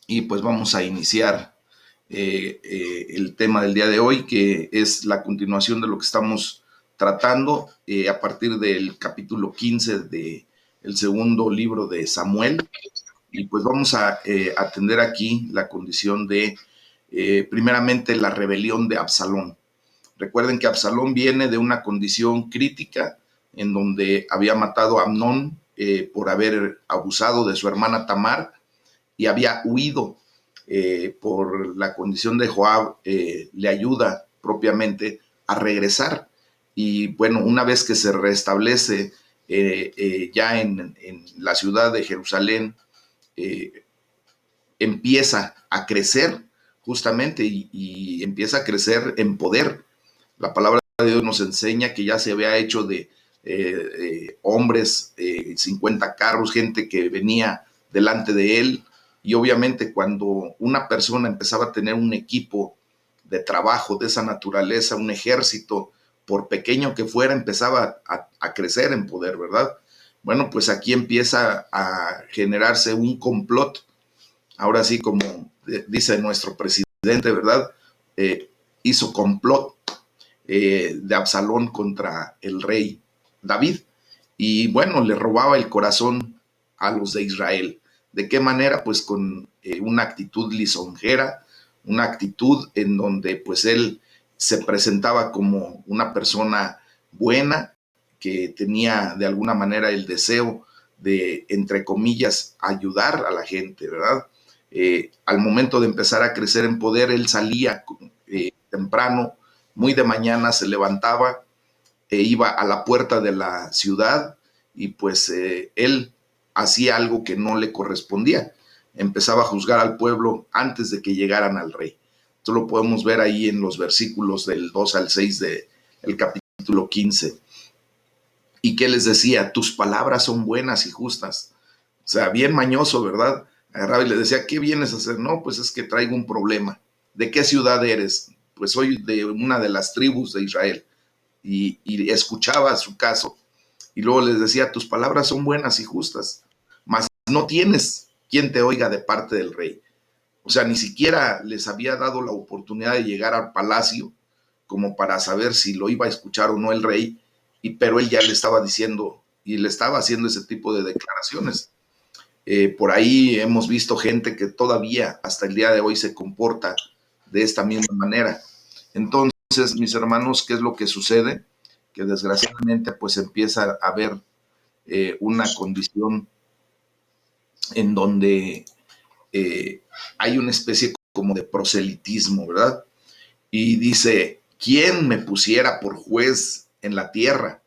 y pues vamos a iniciar el tema del día de hoy, que es la continuación de lo que estamos tratando a partir del capítulo 15 de el segundo libro de Samuel. Y pues vamos a atender aquí la condición de, primeramente, la rebelión de Absalón. Recuerden que Absalón viene de una condición crítica en donde había matado a Amnón por haber abusado de su hermana Tamar y había huido por la condición de Joab, le ayuda propiamente a regresar. Y bueno, una vez que se restablece ya en la ciudad de Jerusalén, eh, empieza a crecer justamente y empieza a crecer en poder. La palabra de Dios nos enseña que ya se había hecho de hombres, 50 carros, gente que venía delante de él. Y obviamente cuando una persona empezaba a tener un equipo de trabajo de esa naturaleza, un ejército, por pequeño que fuera, empezaba a crecer en poder, ¿verdad? Bueno, pues aquí empieza a generarse un complot. Ahora sí, como dice nuestro presidente, ¿verdad? Hizo complot de Absalón contra el rey David. Y bueno, le robaba el corazón a los de Israel. ¿De qué manera? Pues con una actitud lisonjera, una actitud en donde pues él se presentaba como una persona buena, que tenía de alguna manera el deseo de, entre comillas, ayudar a la gente, ¿verdad? Al momento de empezar a crecer en poder, él salía temprano, muy de mañana, se levantaba e iba a la puerta de la ciudad y pues él hacía algo que no le correspondía. Empezaba a juzgar al pueblo antes de que llegaran al rey. Esto lo podemos ver ahí en los versículos del 2 al 6 del capítulo 15. ¿Y qué les decía? Tus palabras son buenas y justas. O sea, bien mañoso, ¿verdad? Agarraba y le decía, ¿qué vienes a hacer? No, pues es que traigo un problema. ¿De qué ciudad eres? Pues soy de una de las tribus de Israel. Y escuchaba su caso. Y luego les decía, tus palabras son buenas y justas, mas no tienes quien te oiga de parte del rey. O sea, ni siquiera les había dado la oportunidad de llegar al palacio como para saber si lo iba a escuchar o no el rey, pero él ya le estaba diciendo y le estaba haciendo ese tipo de declaraciones. Por ahí hemos visto gente que todavía hasta el día de hoy se comporta de esta misma manera. Entonces, mis hermanos, ¿qué es lo que sucede? Que desgraciadamente pues empieza a haber una condición en donde eh, hay una especie como de proselitismo, ¿verdad? Y dice, ¿quién me pusiera por juez en la tierra?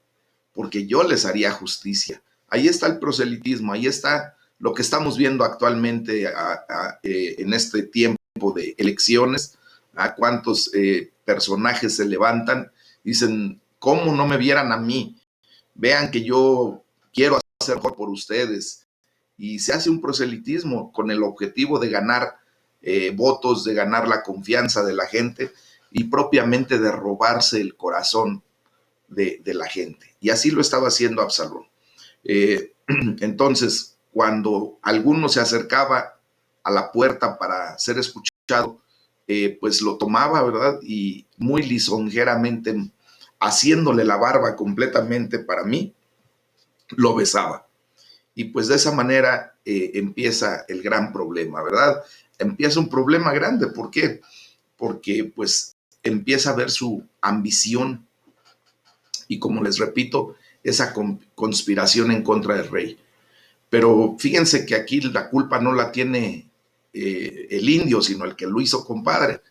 Porque yo les haría justicia. Ahí está el proselitismo, ahí está lo que estamos viendo actualmente en este tiempo de elecciones, a cuántos personajes se levantan, dicen, ¿cómo no me vieran a mí? Vean que yo quiero hacer mejor por ustedes. Y se hace un proselitismo con el objetivo de ganar votos, de ganar la confianza de la gente y propiamente de robarse el corazón de la gente. Y así lo estaba haciendo Absalón. Entonces, cuando alguno se acercaba a la puerta para ser escuchado, pues lo tomaba, ¿verdad? Y muy lisonjeramente, haciéndole la barba completamente para mí, lo besaba. Y pues de esa manera empieza el gran problema, ¿verdad? Empieza un problema grande. ¿Por qué? Porque pues empieza a ver su ambición y, como les repito, esa conspiración en contra del rey. Pero fíjense que aquí la culpa no la tiene el indio, sino el que lo hizo compadre.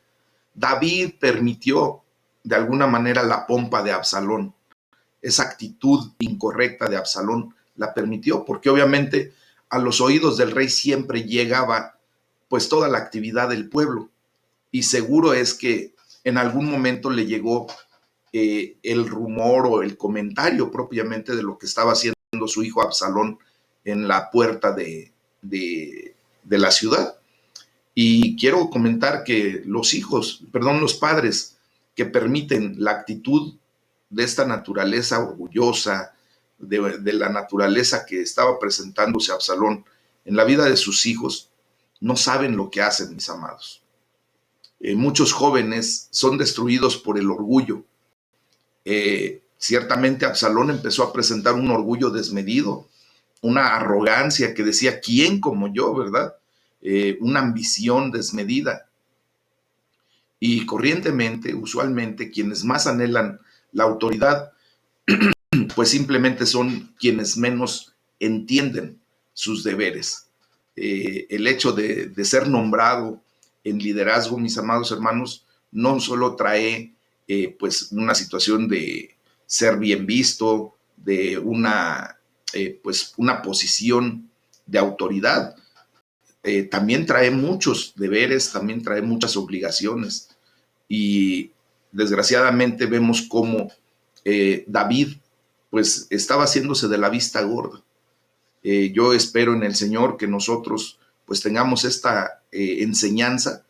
David permitió de alguna manera la pompa de Absalón, esa actitud incorrecta de Absalón la permitió, porque obviamente a los oídos del rey siempre llegaba pues toda la actividad del pueblo, y seguro es que en algún momento le llegó el rumor o el comentario propiamente de lo que estaba haciendo su hijo Absalón en la puerta de la ciudad. Y quiero comentar que los padres que permiten la actitud de esta naturaleza orgullosa, de la naturaleza que estaba presentándose Absalón en la vida de sus hijos, no saben lo que hacen, mis amados. Muchos jóvenes son destruidos por el orgullo. Ciertamente Absalón empezó a presentar un orgullo desmedido, una arrogancia que decía, ¿quién como yo, verdad? Una ambición desmedida. Y corrientemente, usualmente, quienes más anhelan la autoridad, pues simplemente son quienes menos entienden sus deberes. El hecho de ser nombrado en liderazgo, mis amados hermanos, no solo trae pues una situación de ser bien visto, de pues una posición de autoridad, también trae muchos deberes, también trae muchas obligaciones. Y desgraciadamente vemos cómo David pues estaba haciéndose de la vista gorda. Yo espero en el Señor que nosotros pues tengamos esta enseñanza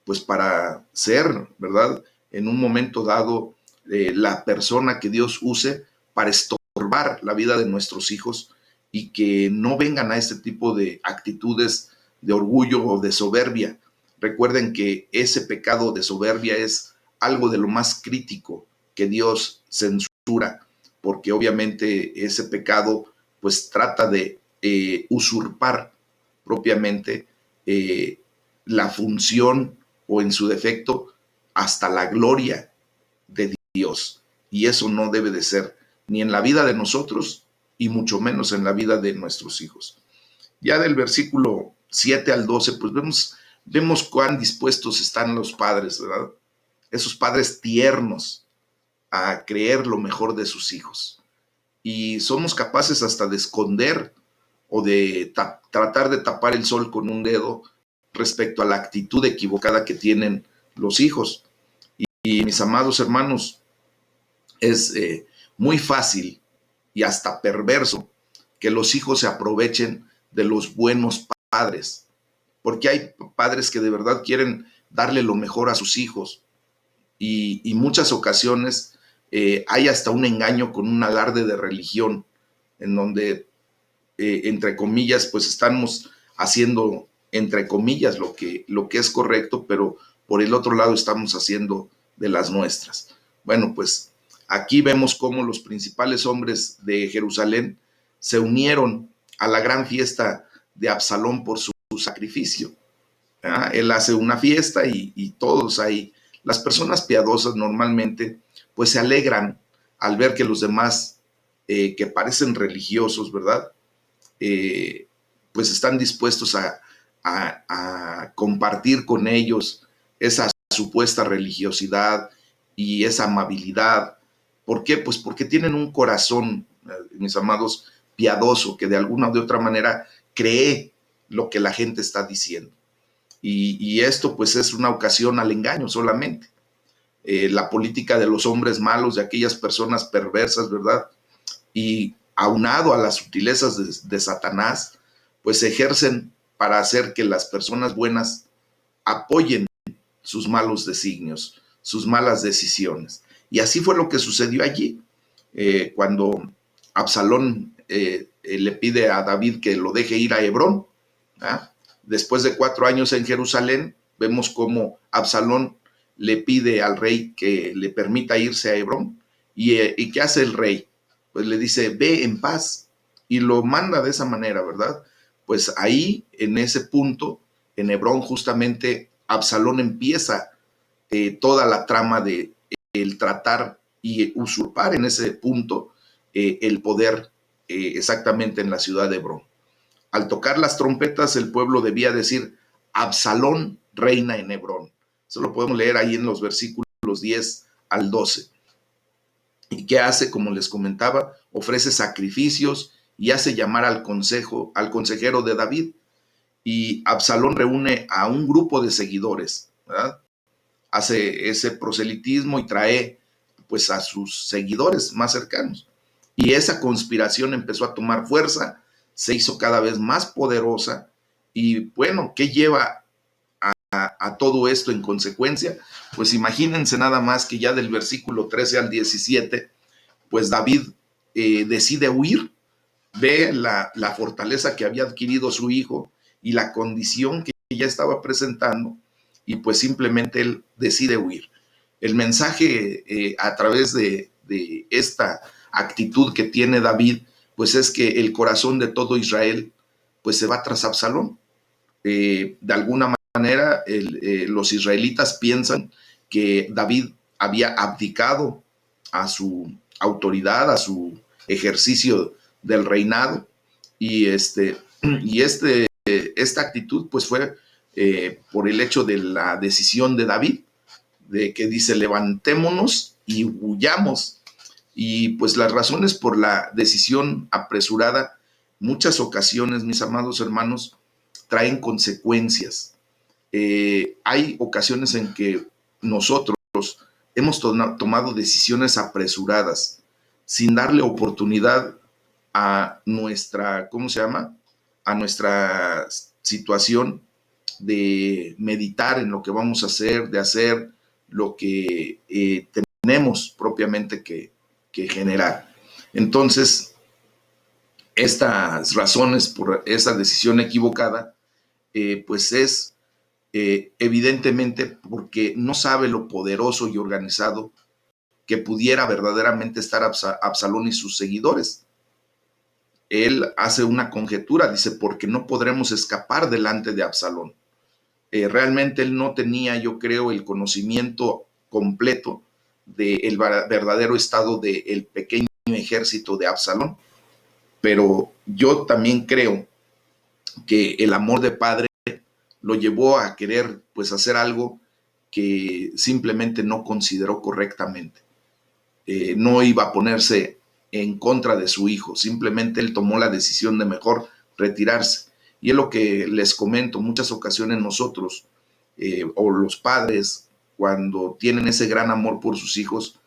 pues para ser, ¿verdad? En un momento dado, la persona que Dios use para estorbar la vida de nuestros hijos y que no vengan a este tipo de actitudes de orgullo o de soberbia. Recuerden que ese pecado de soberbia es algo de lo más crítico que Dios censura, porque obviamente ese pecado pues trata de usurpar propiamente la función o en su defecto hasta la gloria de Dios. Y eso no debe de ser ni en la vida de nosotros y mucho menos en la vida de nuestros hijos. Ya del versículo 7 al 12, pues vemos cuán dispuestos están los padres, ¿verdad? Esos padres tiernos a creer lo mejor de sus hijos. Y somos capaces hasta de esconder o de tratar de tapar el sol con un dedo respecto a la actitud equivocada que tienen los hijos. Y mis amados hermanos, es muy fácil y hasta perverso que los hijos se aprovechen de los buenos padres, porque hay padres que de verdad quieren darle lo mejor a sus hijos y muchas ocasiones hay hasta un engaño con un alarde de religión en donde entre comillas pues estamos haciendo entre comillas lo que es correcto, pero por el otro lado estamos haciendo de las nuestras. Bueno, pues aquí vemos cómo los principales hombres de Jerusalén se unieron a la gran fiesta de Absalón por su sacrificio. Él hace una fiesta y todos ahí, las personas piadosas normalmente, pues se alegran al ver que los demás que parecen religiosos, ¿verdad? Pues están dispuestos a compartir con ellos esa supuesta religiosidad y esa amabilidad. ¿Por qué? Pues porque tienen un corazón, mis amados, piadoso, que de alguna o de otra manera cree lo que la gente está diciendo. Y esto pues es una ocasión al engaño solamente. La política de los hombres malos, de aquellas personas perversas, ¿verdad? Y aunado a las sutilezas de Satanás, pues ejercen para hacer que las personas buenas apoyen sus malos designios, sus malas decisiones. Y así fue lo que sucedió allí, cuando Absalón le pide a David que lo deje ir a Hebrón. ¿Ah? Después de 4 años en Jerusalén, vemos cómo Absalón le pide al rey que le permita irse a Hebrón. ¿Y qué hace el rey? Pues le dice, ve en paz, y lo manda de esa manera, ¿verdad? Pues ahí, en ese punto, en Hebrón, justamente Absalón empieza toda la trama de el tratar y usurpar en ese punto el poder exactamente en la ciudad de Hebrón. Al tocar las trompetas, el pueblo debía decir, Absalón reina en Hebrón. Eso lo podemos leer ahí en los versículos 10 al 12. ¿Y qué hace? Como les comentaba, ofrece sacrificios y hace llamar al consejero de David. Y Absalón reúne a un grupo de seguidores, ¿verdad? Hace ese proselitismo y trae pues a sus seguidores más cercanos. Y esa conspiración empezó a tomar fuerza, se hizo cada vez más poderosa. Y bueno, ¿qué lleva a todo esto en consecuencia? Pues imagínense nada más que ya del versículo 13 al 17, pues David decide huir, ve la fortaleza que había adquirido su hijo y la condición que ya estaba presentando y pues simplemente él decide huir. El mensaje a través de esta actitud que tiene David, pues es que el corazón de todo Israel pues se va tras Absalón. De alguna manera los israelitas piensan que David había abdicado a su autoridad, a su ejercicio del reinado, y, esta actitud pues fue por el hecho de la decisión de David, de que dice levantémonos y huyamos. Y pues las razones por la decisión apresurada, muchas ocasiones, mis amados hermanos, traen consecuencias. Hay ocasiones en que nosotros hemos tomado decisiones apresuradas sin darle oportunidad a nuestra, ¿cómo se llama? A nuestra situación de meditar en lo que vamos a hacer, de hacer lo que tenemos propiamente que generar. Entonces, estas razones por esa decisión equivocada, pues es evidentemente porque no sabe lo poderoso y organizado que pudiera verdaderamente estar Absalón y sus seguidores. Él hace una conjetura, dice, porque no podremos escapar delante de Absalón. Realmente él no tenía, yo creo, el conocimiento completo del verdadero estado del pequeño ejército de Absalón, pero yo también creo que el amor de padre lo llevó a querer pues hacer algo que simplemente no consideró correctamente. No iba a ponerse en contra de su hijo, simplemente él tomó la decisión de mejor retirarse. Y es lo que les comento, muchas ocasiones nosotros o los padres, cuando tienen ese gran amor por sus hijos,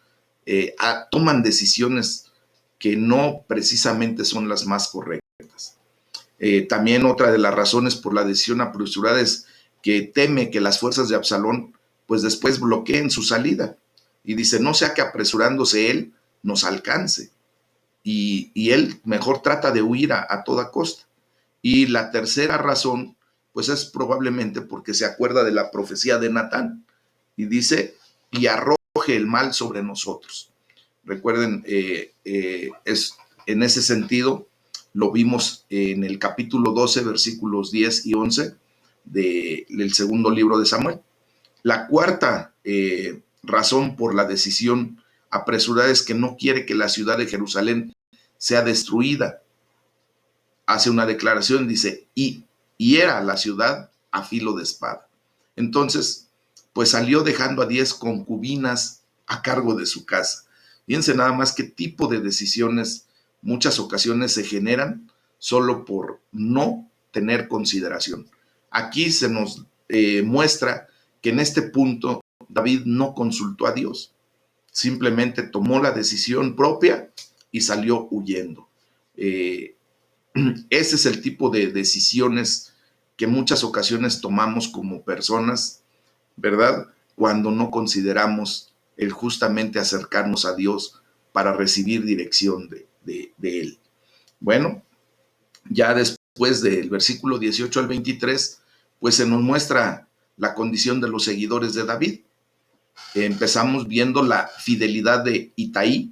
toman decisiones que no precisamente son las más correctas. También otra de las razones por la decisión apresurada es que teme que las fuerzas de Absalón pues después bloqueen su salida. Y dice, no sea que apresurándose él nos alcance. Y él mejor trata de huir a toda costa. Y la tercera razón, pues es probablemente porque se acuerda de la profecía de Natán. Y dice, y arroje el mal sobre nosotros. Recuerden, es en ese sentido, lo vimos en el capítulo 12, versículos 10 y 11 del segundo libro de Samuel. La cuarta razón por la decisión apresurada es que no quiere que la ciudad de Jerusalén sea destruida. Hace una declaración, dice, y hiera la ciudad a filo de espada. Entonces, pues salió dejando a 10 concubinas a cargo de su casa. Fíjense nada más qué tipo de decisiones muchas ocasiones se generan solo por no tener consideración. Aquí se nos muestra que en este punto David no consultó a Dios, simplemente tomó la decisión propia y salió huyendo. Ese es el tipo de decisiones que muchas ocasiones tomamos como personas, ¿verdad? Cuando no consideramos el justamente acercarnos a Dios para recibir dirección de Él. Bueno, ya después del versículo 18 al 23, pues se nos muestra la condición de los seguidores de David. Empezamos viendo la fidelidad de Itaí,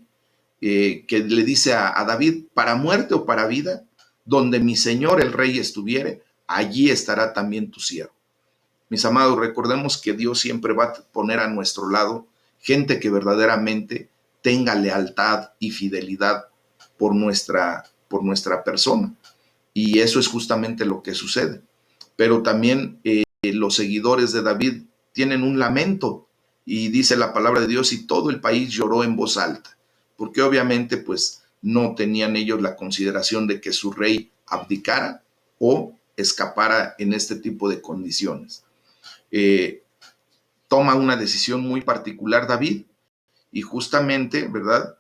que le dice a David, para muerte o para vida, donde mi señor el rey estuviere, allí estará también tu siervo. Mis amados, recordemos que Dios siempre va a poner a nuestro lado gente que verdaderamente tenga lealtad y fidelidad por nuestra persona. Y eso es justamente lo que sucede. Pero también los seguidores de David tienen un lamento, y dice la palabra de Dios, y todo el país lloró en voz alta, porque obviamente pues no tenían ellos la consideración de que su rey abdicara o escapara en este tipo de condiciones. Toma una decisión muy particular David, y justamente, ¿verdad?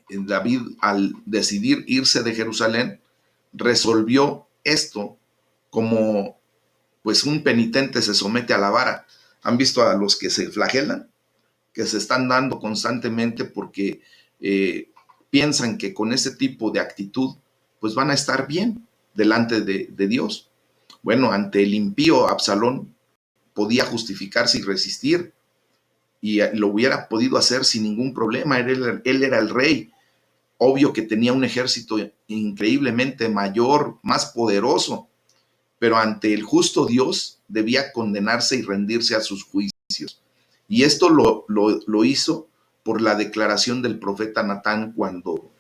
David, al decidir irse de Jerusalén, resolvió esto como pues un penitente se somete a la vara. ¿Han visto a los que se flagelan? Que se están dando constantemente porque piensan que con ese tipo de actitud pues van a estar bien delante de Dios. Bueno, ante el impío Absalón podía justificarse y resistir, y lo hubiera podido hacer sin ningún problema. Él era el rey. Obvio que tenía un ejército increíblemente mayor, más poderoso, pero ante el justo Dios debía condenarse y rendirse a sus juicios. Y esto lo hizo por la declaración del profeta Natán cuando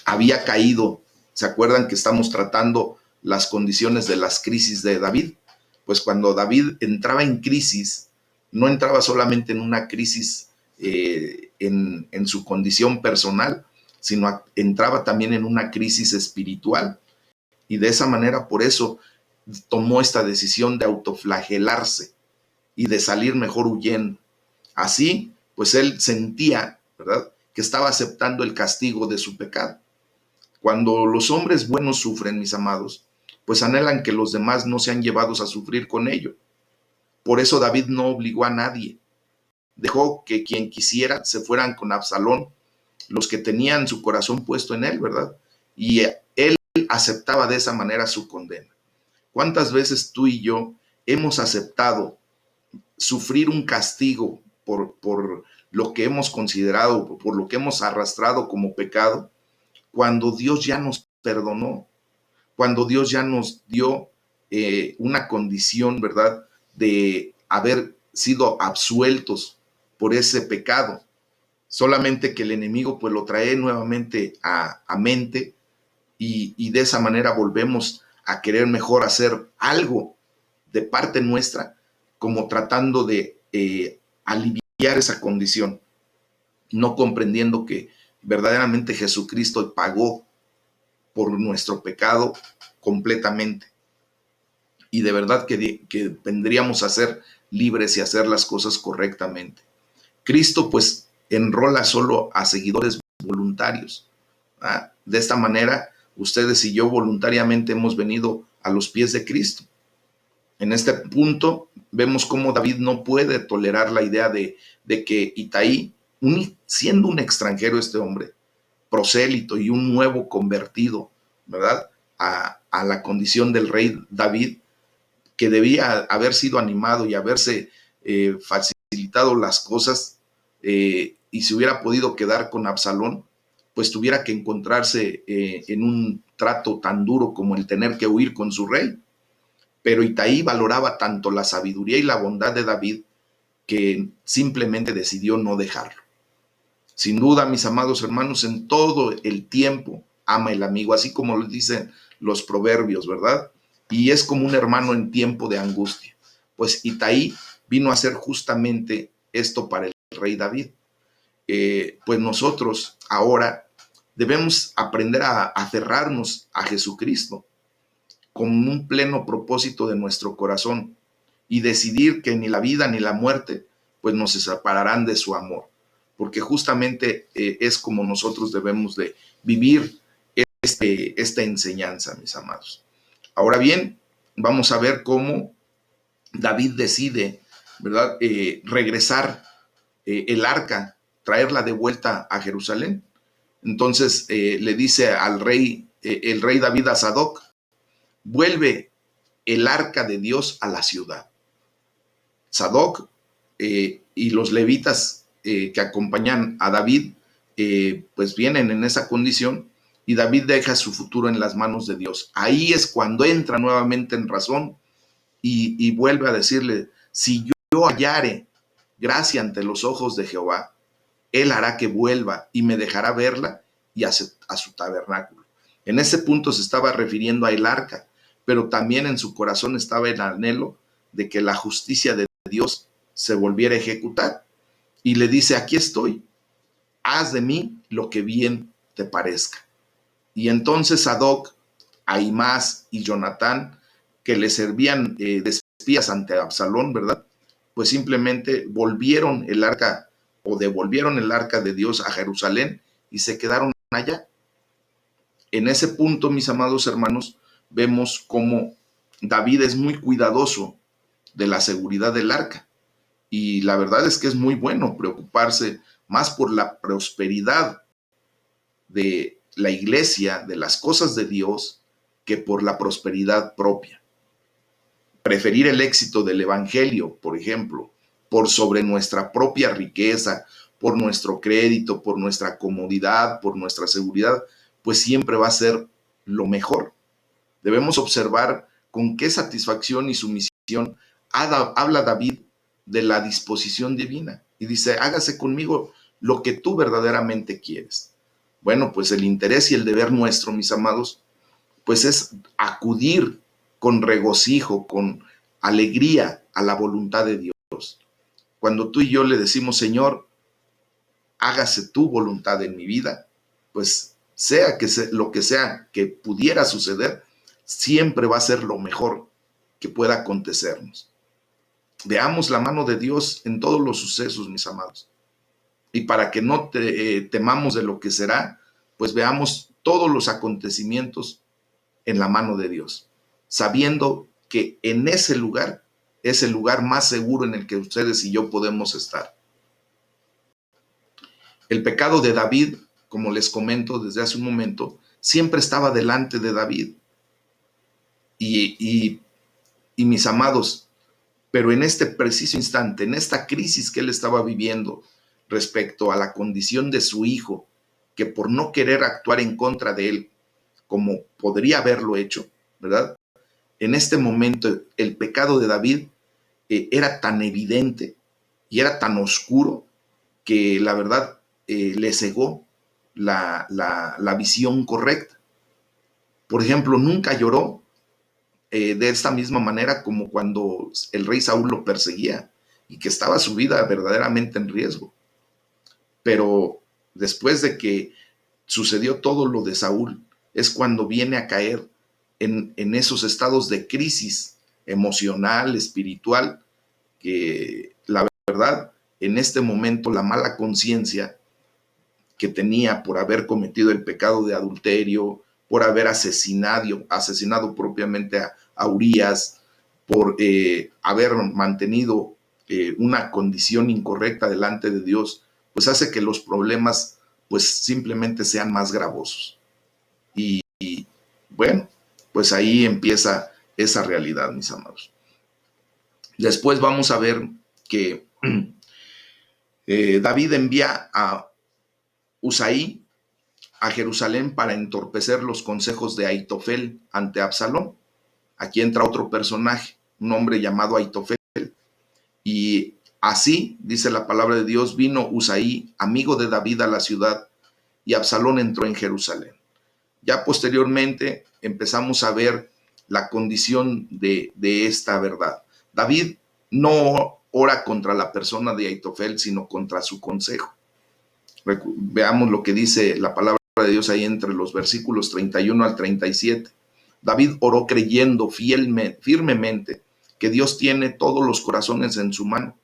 había caído. ¿Se acuerdan que estamos tratando las condiciones de las crisis de David? Pues cuando David entraba en crisis, no entraba solamente en una crisis en su condición personal, sino entraba también en una crisis espiritual. Y de esa manera, por eso, tomó esta decisión de autoflagelarse y de salir mejor huyendo. Así, pues él sentía, ¿verdad?, que estaba aceptando el castigo de su pecado. Cuando los hombres buenos sufren, mis amados, pues anhelan que los demás no sean llevados a sufrir con ello. Por eso David no obligó a nadie. Dejó que quien quisiera se fueran con Absalón, los que tenían su corazón puesto en él, ¿verdad? Y él aceptaba de esa manera su condena. ¿Cuántas veces tú y yo hemos aceptado sufrir un castigo por lo que hemos considerado, por lo que hemos arrastrado como pecado, cuando Dios ya nos perdonó, cuando Dios ya nos dio una condición, ¿verdad?, de haber sido absueltos por ese pecado? Solamente que el enemigo pues lo trae nuevamente a mente, y de esa manera volvemos a querer mejor hacer algo de parte nuestra, como tratando de aliviar esa condición, no comprendiendo que verdaderamente Jesucristo pagó por nuestro pecado completamente, y de verdad que vendríamos a ser libres y hacer las cosas correctamente. Cristo pues enrola solo a seguidores voluntarios. De esta manera, ustedes y yo voluntariamente hemos venido a los pies de Cristo. En este punto vemos cómo David no puede tolerar la idea de que Itaí, siendo un extranjero este hombre, prosélito y un nuevo convertido, ¿verdad?, a la condición del rey David, que debía haber sido animado y haberse facilitado las cosas, y se hubiera podido quedar con Absalón, pues tuviera que encontrarse en un trato tan duro como el tener que huir con su rey. Pero Itaí valoraba tanto la sabiduría y la bondad de David que simplemente decidió no dejarlo. Sin duda, mis amados hermanos, en todo el tiempo ama el amigo, así como lo dicen los proverbios, ¿verdad? Y es como un hermano en tiempo de angustia. Pues Itaí vino a hacer justamente esto para el rey David. Pues nosotros ahora debemos aprender a aferrarnos a Jesucristo con un pleno propósito de nuestro corazón, y decidir que ni la vida ni la muerte pues nos separarán de su amor, porque justamente es como nosotros debemos de vivir esta enseñanza, mis amados. Ahora bien, vamos a ver cómo David decide, ¿verdad?, regresar el arca, traerla de vuelta a Jerusalén. Entonces le dice al rey, el rey David, a Sadoc: vuelve el arca de Dios a la ciudad. Sadoc y los levitas que acompañan a David, pues vienen en esa condición, y David deja su futuro en las manos de Dios. Ahí es cuando entra nuevamente en razón y vuelve a decirle: si yo hallare gracia ante los ojos de Jehová, él hará que vuelva y me dejará verla y a su tabernáculo. En ese punto se estaba refiriendo a el arca, pero también en su corazón estaba el anhelo de que la justicia de Dios se volviera a ejecutar. Y le dice: aquí estoy, haz de mí lo que bien te parezca. Y entonces Sadoc, Ahimaas y Jonatán, que le servían de espías ante Absalón, ¿verdad?, pues simplemente volvieron el arca, o devolvieron el arca de Dios a Jerusalén, y se quedaron allá. En ese punto, mis amados hermanos, vemos cómo David es muy cuidadoso de la seguridad del arca. Y la verdad es que es muy bueno preocuparse más por la prosperidad de la iglesia, de las cosas de Dios, que por la prosperidad propia. Preferir el éxito del evangelio, por ejemplo, por sobre nuestra propia riqueza, por nuestro crédito, por nuestra comodidad, por nuestra seguridad, pues siempre va a ser lo mejor. Debemos observar con qué satisfacción y sumisión habla David de la disposición divina. Y dice, hágase conmigo lo que tú verdaderamente quieres. Bueno, pues el interés y el deber nuestro, mis amados, pues es acudir con regocijo, con alegría a la voluntad de Dios. Cuando tú y yo le decimos, Señor, hágase tu voluntad en mi vida, pues sea que lo que sea que pudiera suceder, siempre va a ser lo mejor que pueda acontecernos. Veamos la mano de Dios en todos los sucesos, mis amados. Y para que no temamos de lo que será, pues veamos todos los acontecimientos en la mano de Dios, sabiendo que en ese lugar es el lugar más seguro en el que ustedes y yo podemos estar. El pecado de David, como les comento desde hace un momento, siempre estaba delante de David. Y mis amados, pero en este preciso instante, en esta crisis que él estaba viviendo respecto a la condición de su hijo, que por no querer actuar en contra de él, como podría haberlo hecho, ¿verdad? En este momento el pecado de David era tan evidente y era tan oscuro que la verdad le cegó la visión correcta. Por ejemplo, nunca lloró de esta misma manera como cuando el rey Saúl lo perseguía y que estaba su vida verdaderamente en riesgo. Pero después de que sucedió todo lo de Saúl, es cuando viene a caer en esos estados de crisis emocional, espiritual, que la verdad, en este momento la mala conciencia que tenía por haber cometido el pecado de adulterio, por haber asesinado propiamente a Urías, por haber mantenido una condición incorrecta delante de Dios, pues hace que los problemas pues simplemente sean más gravosos. Y bueno, pues ahí empieza esa realidad, mis amados. Después vamos a ver que David envía a Usaí a Jerusalén para entorpecer los consejos de Aitofel ante Absalón. Aquí entra otro personaje, un hombre llamado Aitofel. Y así, dice la palabra de Dios, vino Usaí, amigo de David, a la ciudad, y Absalón entró en Jerusalén. Ya posteriormente empezamos a ver la condición de esta verdad. David no ora contra la persona de Aitofel, sino contra su consejo. Veamos lo que dice la palabra de Dios ahí entre los versículos 31 al 37. David oró creyendo firmemente que Dios tiene todos los corazones en su mano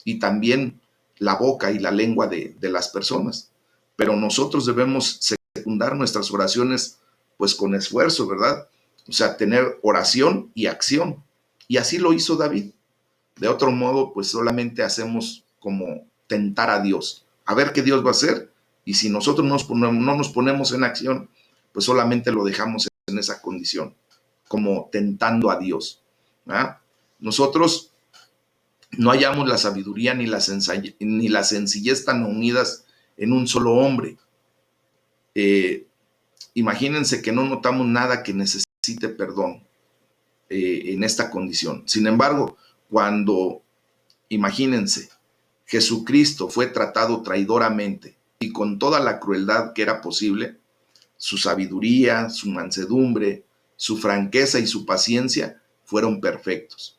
y también la boca y la lengua de las personas. Pero nosotros debemos secundar nuestras oraciones pues con esfuerzo, ¿verdad? O sea, tener oración y acción. Y así lo hizo David. De otro modo, pues solamente hacemos como tentar a Dios, a ver qué Dios va a hacer. Y si nosotros no nos ponemos en acción, pues solamente lo dejamos en esa condición, como tentando a Dios. ¿Ah? Nosotros no hallamos la sabiduría ni la sencillez tan unidas en un solo hombre. Imagínense que no notamos nada que necesite perdón en esta condición. Sin embargo, cuando, imagínense, Jesucristo fue tratado traidoramente y con toda la crueldad que era posible, su sabiduría, su mansedumbre, su franqueza y su paciencia fueron perfectos.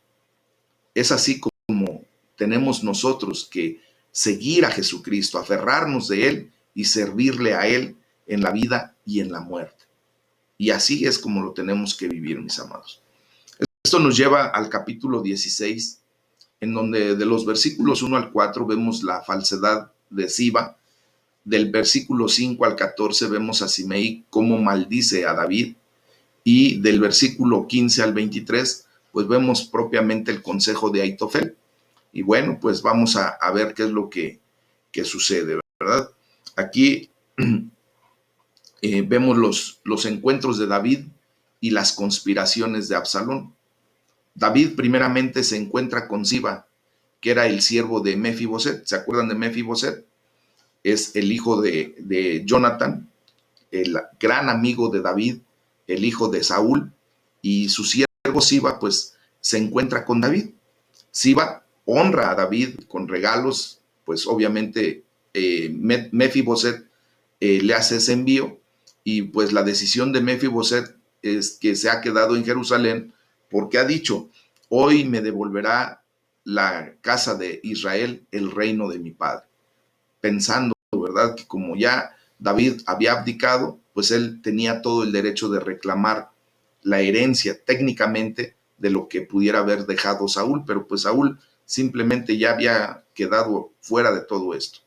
Es así como tenemos nosotros que seguir a Jesucristo, aferrarnos de Él y servirle a Él en la vida y en la muerte. Y así es como lo tenemos que vivir, mis amados. Esto nos lleva al capítulo 16, en donde de los versículos 1 al 4 vemos la falsedad de Siba. Del versículo 5 al 14 vemos a Simei cómo maldice a David. Y del versículo 15 al 23, pues vemos propiamente el consejo de Aitofel. Y bueno, pues vamos a ver qué es lo que sucede, ¿verdad? Aquí vemos los encuentros de David y las conspiraciones de Absalón. David primeramente se encuentra con Siba, que era el siervo de Mefiboset. ¿Se acuerdan de Mefiboset? Es el hijo de Jonathan, el gran amigo de David, el hijo de Saúl, y su siervo Siba pues se encuentra con David. Siba honra a David con regalos, pues obviamente Mefiboset le hace ese envío, y pues la decisión de Mefiboset es que se ha quedado en Jerusalén porque ha dicho: hoy me devolverá la casa de Israel el reino de mi padre, pensando, ¿verdad?, que como ya David había abdicado, pues él tenía todo el derecho de reclamar la herencia técnicamente de lo que pudiera haber dejado Saúl, pero pues Saúl simplemente ya había quedado fuera de todo esto.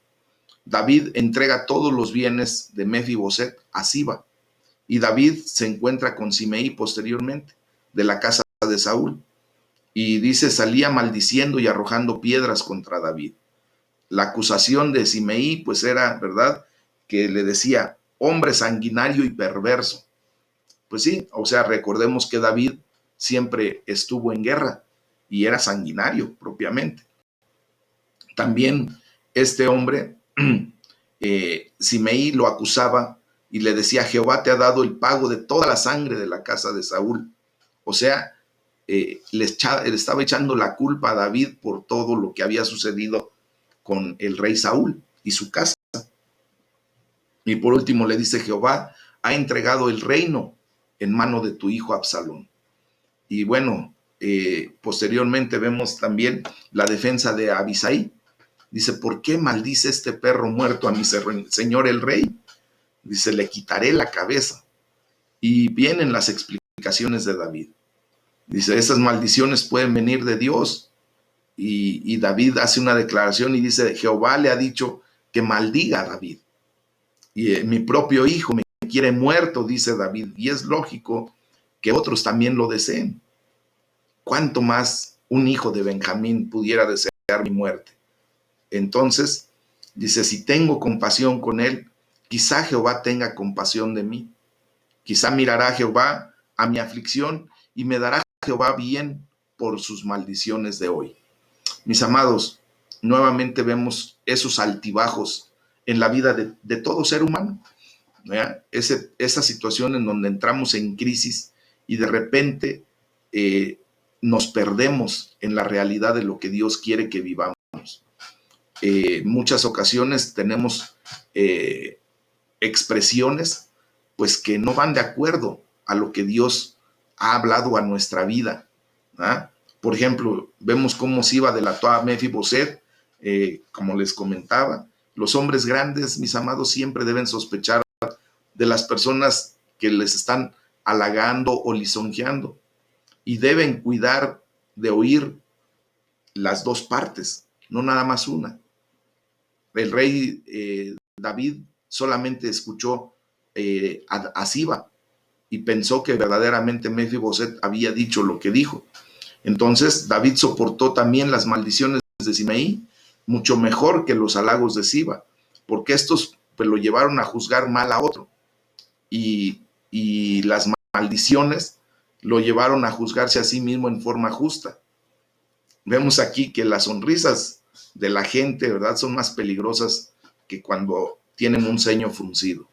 David entrega todos los bienes de Mefiboset a Siba, y David se encuentra con Simei posteriormente, de la casa de Saúl, y dice: salía maldiciendo y arrojando piedras contra David. La acusación de Simei pues era, ¿verdad?, que le decía: hombre sanguinario y perverso. Pues sí, o sea, recordemos que David siempre estuvo en guerra y era sanguinario propiamente. También este hombre, Simei, lo acusaba y le decía: Jehová te ha dado el pago de toda la sangre de la casa de Saúl. O sea, le estaba echando la culpa a David por todo lo que había sucedido con el rey Saúl y su casa. Y por último le dice: Jehová ha entregado el reino en mano de tu hijo Absalón. Y bueno, posteriormente vemos también la defensa de Abisai. Dice: ¿por qué maldice este perro muerto a mi señor el rey? Dice: le quitaré la cabeza. Y vienen las explicaciones de David. Dice: esas maldiciones pueden venir de Dios. Y David hace una declaración y dice: Jehová le ha dicho que maldiga a David. Y mi propio hijo me quiere muerto, dice David. Y es lógico que otros también lo deseen. ¿Cuánto más un hijo de Benjamín pudiera desear mi muerte? Entonces, dice: si tengo compasión con él, quizá Jehová tenga compasión de mí. Quizá mirará Jehová a mi aflicción y me dará Jehová bien por sus maldiciones de hoy. Mis amados, nuevamente vemos esos altibajos en la vida de todo ser humano. Esa situación en donde entramos en crisis y de repente nos perdemos en la realidad de lo que Dios quiere que vivamos. Muchas ocasiones tenemos expresiones pues que no van de acuerdo a lo que Dios ha hablado a nuestra vida. Por ejemplo, vemos cómo Siba delató a Mefiboset, como les comentaba. Los hombres grandes, mis amados, siempre deben sospechar de las personas que les están halagando o lisonjeando, y deben cuidar de oír las dos partes, no nada más una. El rey David solamente escuchó a Siba y pensó que verdaderamente Mefiboset había dicho lo que dijo. Entonces David soportó también las maldiciones de Simei mucho mejor que los halagos de Siba, porque estos pues lo llevaron a juzgar mal a otro, y las maldiciones lo llevaron a juzgarse a sí mismo en forma justa. Vemos aquí que las sonrisas de la gente, ¿verdad?, son más peligrosas que cuando tienen un ceño fruncido.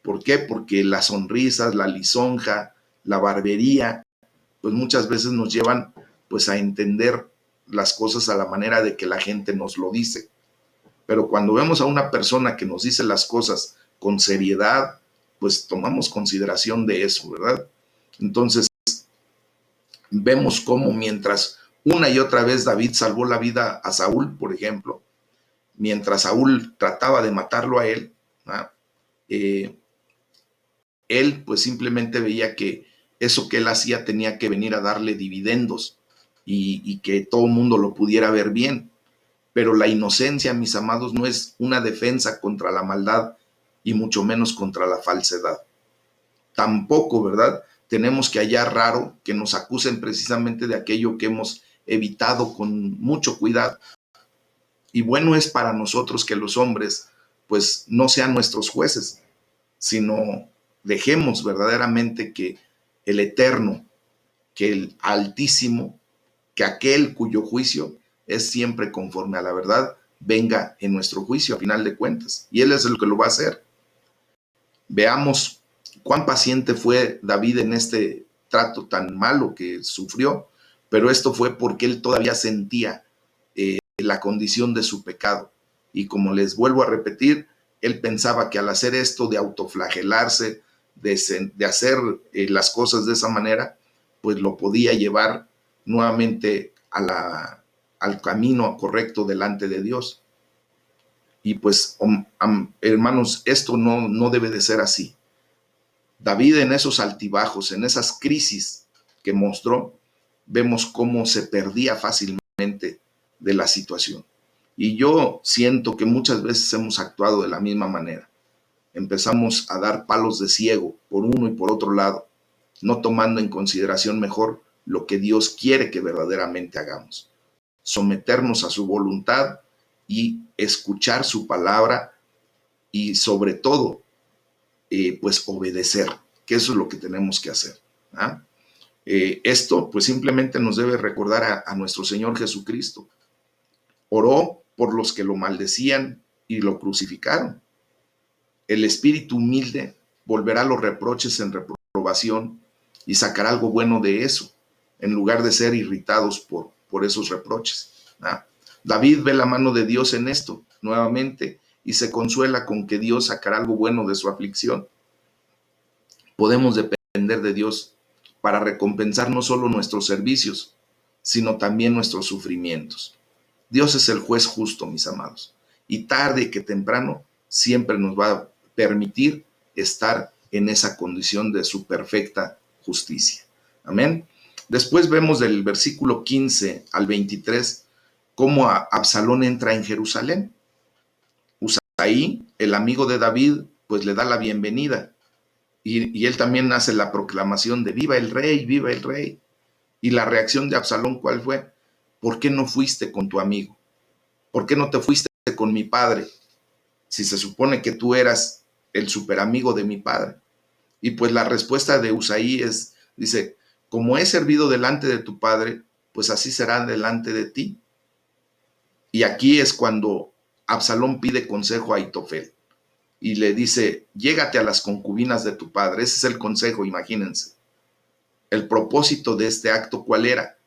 ¿Por qué? Porque las sonrisas, la lisonja, la barbería, pues muchas veces nos llevan pues a entender las cosas a la manera de que la gente nos lo dice. Pero cuando vemos a una persona que nos dice las cosas con seriedad, pues tomamos consideración de eso, ¿verdad? Entonces, vemos cómo mientras una y otra vez David salvó la vida a Saúl, por ejemplo, mientras Saúl trataba de matarlo a él, él pues simplemente veía que eso que él hacía tenía que venir a darle dividendos, y que todo el mundo lo pudiera ver bien. Pero la inocencia, mis amados, no es una defensa contra la maldad y mucho menos contra la falsedad. Tampoco, ¿verdad?, tenemos que hallar raro que nos acusen precisamente de aquello que hemos evitado con mucho cuidado. Y bueno es para nosotros que los hombres pues no sean nuestros jueces, sino dejemos verdaderamente que el Eterno, que el Altísimo, que aquel cuyo juicio es siempre conforme a la verdad, venga en nuestro juicio a final de cuentas. Y Él es el que lo va a hacer. Veamos cuán paciente fue David en este trato tan malo que sufrió, pero esto fue porque él todavía sentía la condición de su pecado. Y como les vuelvo a repetir, él pensaba que al hacer esto de autoflagelarse, de hacer las cosas de esa manera, pues lo podía llevar nuevamente al camino correcto delante de Dios. Y pues, hermanos, esto no debe de ser así. David, en esos altibajos, en esas crisis que mostró, vemos cómo se perdía fácilmente de la situación. Y yo siento que muchas veces hemos actuado de la misma manera. Empezamos a dar palos de ciego por uno y por otro lado, no tomando en consideración mejor lo que Dios quiere que verdaderamente hagamos. Someternos a su voluntad y escuchar su palabra y sobre todo, pues obedecer, que eso es lo que tenemos que hacer. ¿Ah? Esto pues simplemente nos debe recordar a nuestro Señor Jesucristo. Oró por los que lo maldecían y lo crucificaron. El espíritu humilde volverá los reproches en reprobación y sacará algo bueno de eso, en lugar de ser irritados por esos reproches. ¿Ah? David ve la mano de Dios en esto nuevamente y se consuela con que Dios sacará algo bueno de su aflicción. Podemos depender de Dios para recompensar no solo nuestros servicios, sino también nuestros sufrimientos. Dios es el juez justo, mis amados, y tarde que temprano siempre nos va a permitir estar en esa condición de su perfecta justicia. Amén. Después vemos del versículo 15 al 23 cómo Absalón entra en Jerusalén. Usaí, el amigo de David, pues le da la bienvenida y él también hace la proclamación de viva el rey, viva el rey. Y la reacción de Absalón, ¿cuál fue? ¿Por qué no fuiste con tu amigo? ¿Por qué no te fuiste con mi padre? Si se supone que tú eras el superamigo de mi padre. Y pues la respuesta de Usaí dice, como he servido delante de tu padre, pues así será delante de ti. Y aquí es cuando Absalón pide consejo a Aitofel y le dice, llégate a las concubinas de tu padre. Ese es el consejo, imagínense. El propósito de este acto, ¿cuál era?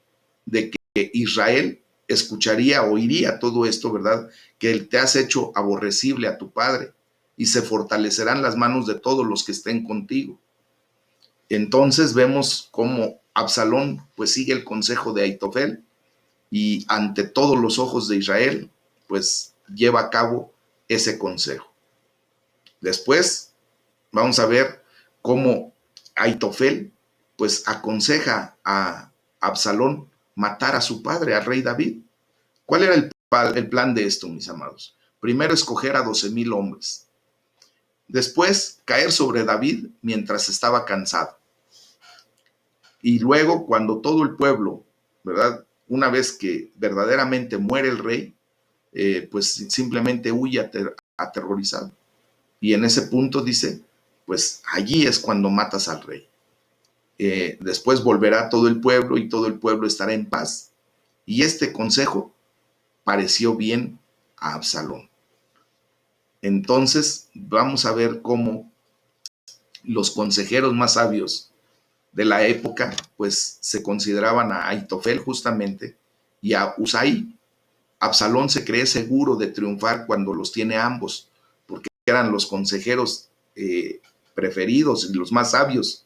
De que Israel escucharía, oiría todo esto, ¿verdad? Que te has hecho aborrecible a tu padre y se fortalecerán las manos de todos los que estén contigo. Entonces vemos cómo Absalón pues sigue el consejo de Aitofel y ante todos los ojos de Israel pues lleva a cabo ese consejo. Después vamos a ver cómo Aitofel pues aconseja a Absalón matar a su padre, al rey David. ¿Cuál era el plan de esto, mis amados? Primero, escoger a 12,000 hombres. Después, caer sobre David mientras estaba cansado. Y luego, cuando todo el pueblo, ¿verdad? Una vez que verdaderamente muere el rey, pues simplemente huye aterrorizado. Y en ese punto dice, pues allí es cuando matas al rey. Después volverá todo el pueblo y todo el pueblo estará en paz. Y este consejo pareció bien a Absalón. Entonces vamos a ver cómo los consejeros más sabios de la época pues se consideraban a Aitofel justamente y a Usaí. Absalón se cree seguro de triunfar cuando los tiene ambos, porque eran los consejeros preferidos y los más sabios,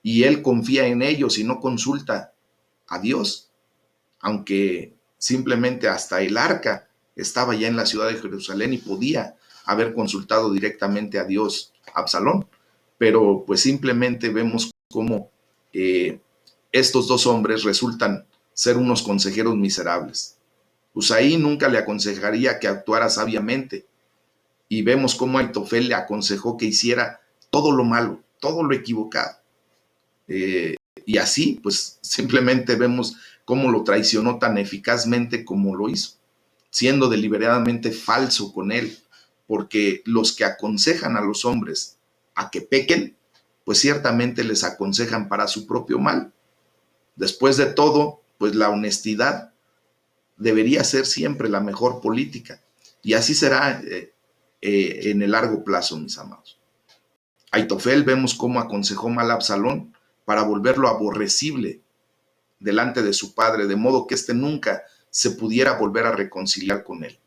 y él confía en ellos y no consulta a Dios, aunque simplemente hasta el arca estaba ya en la ciudad de Jerusalén y podía haber consultado directamente a Dios Absalón, pero pues simplemente vemos cómo estos dos hombres resultan ser unos consejeros miserables. Usaí nunca le aconsejaría que actuara sabiamente, y vemos cómo Aitofel le aconsejó que hiciera todo lo malo, todo lo equivocado. Y así, pues simplemente vemos cómo lo traicionó tan eficazmente como lo hizo, siendo deliberadamente falso con él, porque los que aconsejan a los hombres a que pequen, pues ciertamente les aconsejan para su propio mal. Después de todo, pues la honestidad debería ser siempre la mejor política. Y así será en el largo plazo, mis amados. Aitofel vemos cómo aconsejó mal a Absalón para volverlo aborrecible delante de su padre, de modo que éste nunca se pudiera volver a reconciliar con él.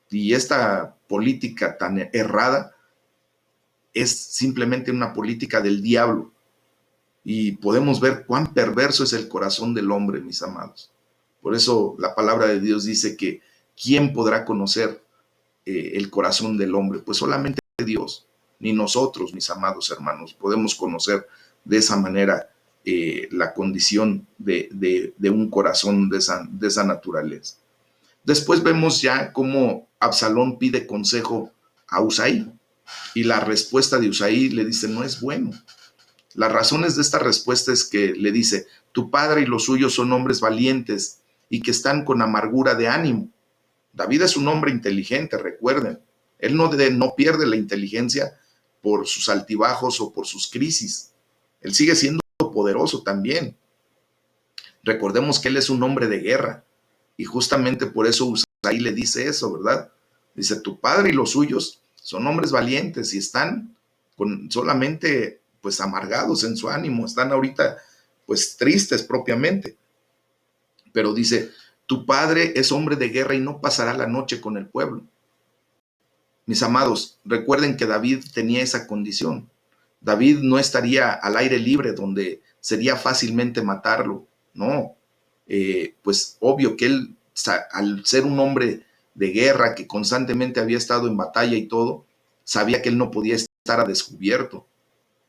Y esta política tan errada es simplemente una política del diablo. Y podemos ver cuán perverso es el corazón del hombre, mis amados. Por eso la palabra de Dios dice que ¿quién podrá conocer el corazón del hombre? Pues solamente Dios, ni nosotros, mis amados hermanos, podemos conocer de esa manera la condición de un corazón de esa naturaleza. Después vemos ya cómo Absalón pide consejo a Usaí, y la respuesta de Usaí le dice, no es bueno. Las razones de esta respuesta es que le dice, tu padre y los suyos son hombres valientes y que están con amargura de ánimo. David es un hombre inteligente, recuerden. Él no pierde la inteligencia por sus altibajos o por sus crisis. Él sigue siendo poderoso también. Recordemos que él es un hombre de guerra y justamente por eso Usaí le dice eso, ¿verdad? Dice, tu padre y los suyos son hombres valientes y están solamente pues amargados en su ánimo, están ahorita pues tristes propiamente. Pero dice, tu padre es hombre de guerra y no pasará la noche con el pueblo. Mis amados, recuerden que David tenía esa condición. David no estaría al aire libre donde sería fácilmente matarlo. No, pues obvio que él, al ser un hombre de guerra que constantemente había estado en batalla y todo, sabía que él no podía estar a descubierto.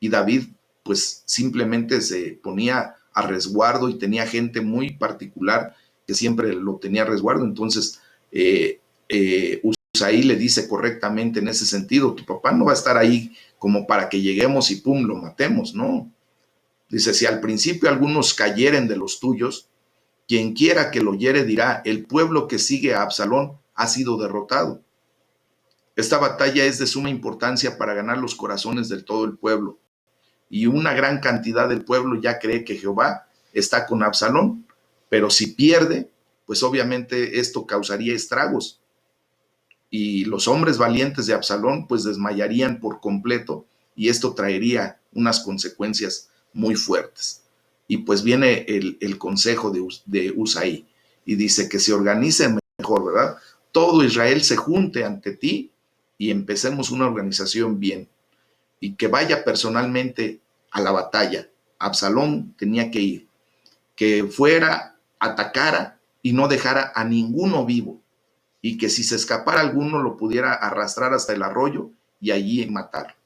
Y David pues simplemente se ponía a resguardo y tenía gente muy particular que siempre lo tenía a resguardo. Entonces, Usaí le dice correctamente en ese sentido, tu papá no va a estar ahí como para que lleguemos y pum, lo matemos, no. Dice, si al principio algunos cayeren de los tuyos, quien quiera que lo hiere dirá, el pueblo que sigue a Absalón ha sido derrotado. Esta batalla es de suma importancia para ganar los corazones de todo el pueblo. Y una gran cantidad del pueblo ya cree que Jehová está con Absalón, pero si pierde, pues obviamente esto causaría estragos. Y los hombres valientes de Absalón pues desmayarían por completo y esto traería unas consecuencias muy fuertes. Y pues viene el consejo de Usaí y dice que se organicen mejor, ¿verdad? Todo Israel se junte ante ti y empecemos una organización bien. Y que vaya personalmente a la batalla. Absalón tenía que ir. Que fuera, atacara y no dejara a ninguno vivo. Y que si se escapara alguno lo pudiera arrastrar hasta el arroyo y allí matar.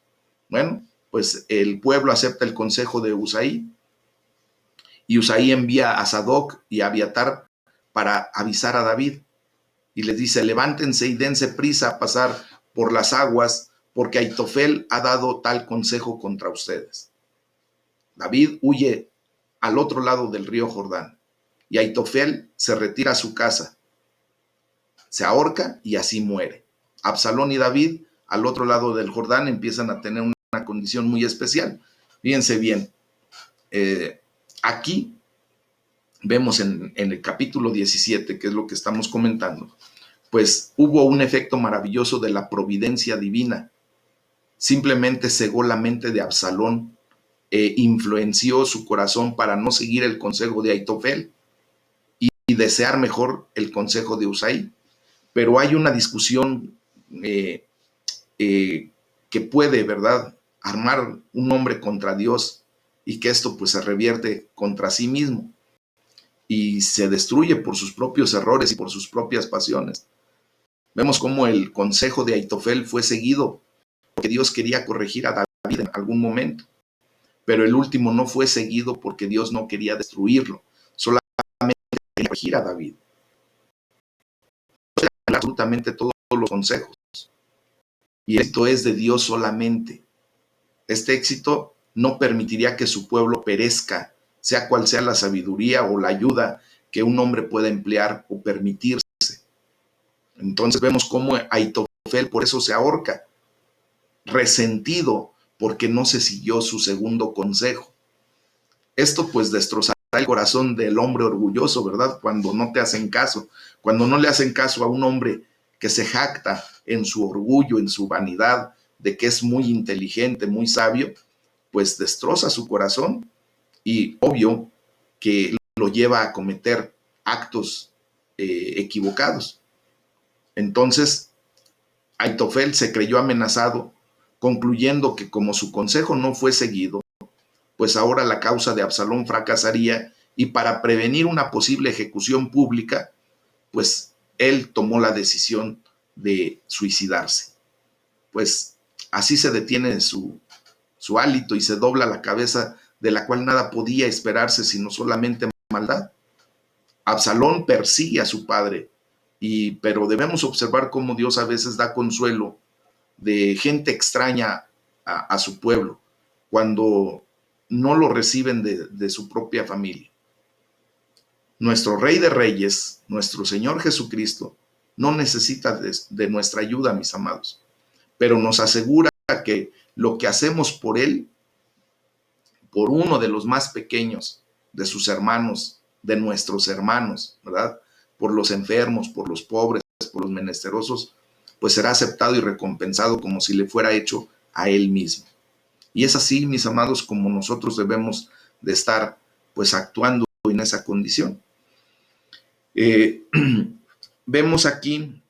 Bueno, pues el pueblo acepta el consejo de Usaí y Usaí envía a Sadoc y a Abiatar para avisar a David y les dice, levántense y dense prisa a pasar por las aguas porque Aitofel ha dado tal consejo contra ustedes. David huye al otro lado del río Jordán y Aitofel se retira a su casa, se ahorca y así muere. Absalón y David al otro lado del Jordán empiezan a tener una condición muy especial. Fíjense bien, aquí vemos en el capítulo 17, que es lo que estamos comentando, pues hubo un efecto maravilloso de la providencia divina. Simplemente cegó la mente de Absalón, influenció su corazón para no seguir el consejo de Aitofel y desear mejor el consejo de Usaí. Pero hay una discusión que puede, ¿verdad?, armar un hombre contra Dios y que esto pues se revierte contra sí mismo y se destruye por sus propios errores y por sus propias pasiones. Vemos cómo el consejo de Aitofel fue seguido porque Dios quería corregir a David en algún momento, pero el último no fue seguido porque Dios no quería destruirlo, solamente quería corregir a David. Absolutamente todos los consejos. Y esto es de Dios solamente. Este éxito no permitiría que su pueblo perezca, sea cual sea la sabiduría o la ayuda que un hombre pueda emplear o permitirse. Entonces vemos cómo Aitofel por eso se ahorca, resentido porque no se siguió su segundo consejo. Esto pues destrozará el corazón del hombre orgulloso, ¿verdad? Cuando no te hacen caso, cuando no le hacen caso a un hombre que se jacta en su orgullo, en su vanidad, de que es muy inteligente, muy sabio, pues destroza su corazón y obvio que lo lleva a cometer actos equivocados. Entonces, Aitofel se creyó amenazado, concluyendo que como su consejo no fue seguido, pues ahora la causa de Absalón fracasaría y para prevenir una posible ejecución pública, pues él tomó la decisión de suicidarse. Pues así se detiene su hálito y se dobla la cabeza de la cual nada podía esperarse sino solamente maldad. Absalón persigue a su padre, pero debemos observar cómo Dios a veces da consuelo de gente extraña a su pueblo cuando no lo reciben de su propia familia. Nuestro Rey de Reyes, nuestro Señor Jesucristo, no necesita de nuestra ayuda, mis amados, pero nos asegura que lo que hacemos por Él, por uno de los más pequeños de sus hermanos, de nuestros hermanos, ¿verdad? Por los enfermos, por los pobres, por los menesterosos, pues será aceptado y recompensado como si le fuera hecho a Él mismo. Y es así, mis amados, como nosotros debemos de estar pues actuando en esa condición. Vemos aquí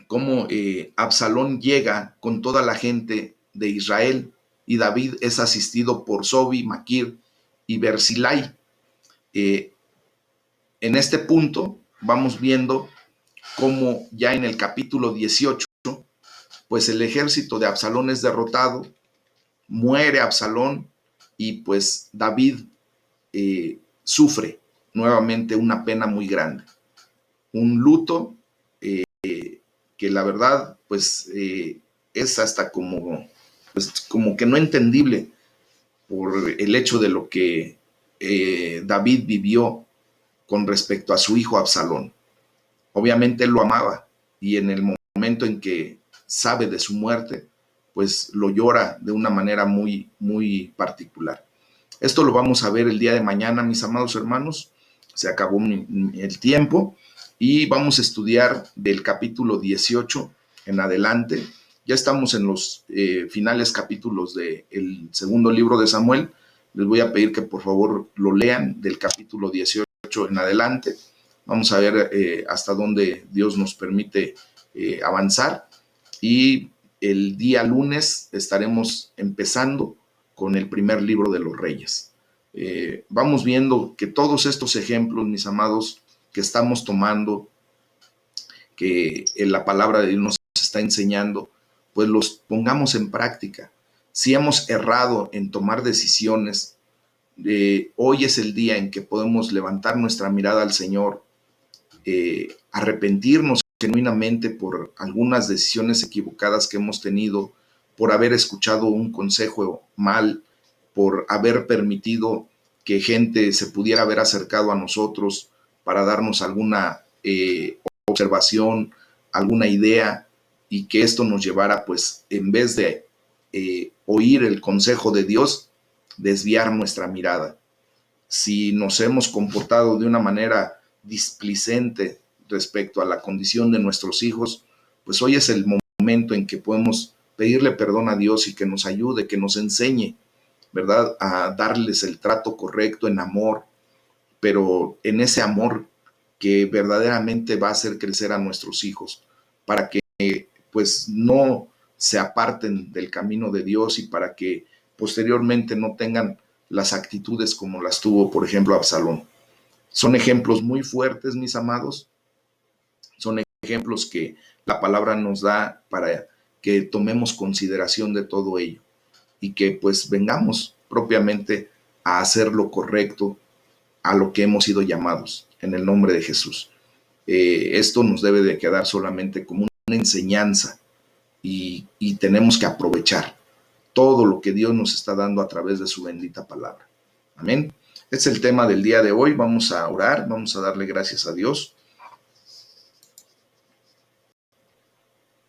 cómo Absalón llega con toda la gente de Israel y David es asistido por Sobi, Maquir y Berzilai. En este punto vamos viendo cómo ya en el capítulo 18, pues el ejército de Absalón es derrotado, muere Absalón y pues David sufre nuevamente una pena muy grande, un luto que la verdad pues es hasta como que no entendible por el hecho de lo que David vivió con respecto a su hijo Absalón. Obviamente él lo amaba y en el momento en que sabe de su muerte, pues lo llora de una manera muy, muy particular. Esto lo vamos a ver el día de mañana, mis amados hermanos. Se acabó el tiempo y vamos a estudiar del capítulo 18 en adelante. Ya estamos en los finales capítulos del segundo libro de Samuel. Les voy a pedir que por favor lo lean del capítulo 18 en adelante. Vamos a ver hasta dónde Dios nos permite avanzar. Y el día lunes estaremos empezando con el primer libro de los Reyes. Vamos viendo que todos estos ejemplos, mis amados, que estamos tomando, que en la palabra de Dios nos está enseñando, pues los pongamos en práctica. Si hemos errado en tomar decisiones, hoy es el día en que podemos levantar nuestra mirada al Señor, arrepentirnos genuinamente por algunas decisiones equivocadas que hemos tenido, por haber escuchado un consejo mal, por haber permitido que gente se pudiera haber acercado a nosotros para darnos alguna observación, alguna idea, y que esto nos llevara, pues, en vez de oír el consejo de Dios, desviar nuestra mirada. Si nos hemos comportado de una manera displicente respecto a la condición de nuestros hijos, pues hoy es el momento en que podemos pedirle perdón a Dios y que nos ayude, que nos enseñe, ¿verdad?, a darles el trato correcto en amor, pero en ese amor que verdaderamente va a hacer crecer a nuestros hijos, para que pues no se aparten del camino de Dios y para que posteriormente no tengan las actitudes como las tuvo, por ejemplo, Absalón. Son ejemplos muy fuertes, mis amados. Son ejemplos que la palabra nos da para que tomemos consideración de todo ello y que pues vengamos propiamente a hacer lo correcto, a lo que hemos sido llamados, en el nombre de Jesús. Esto nos debe de quedar solamente como una enseñanza y tenemos que aprovechar todo lo que Dios nos está dando a través de su bendita palabra. Amén. Este es el tema del día de hoy. Vamos a orar, vamos a darle gracias a Dios.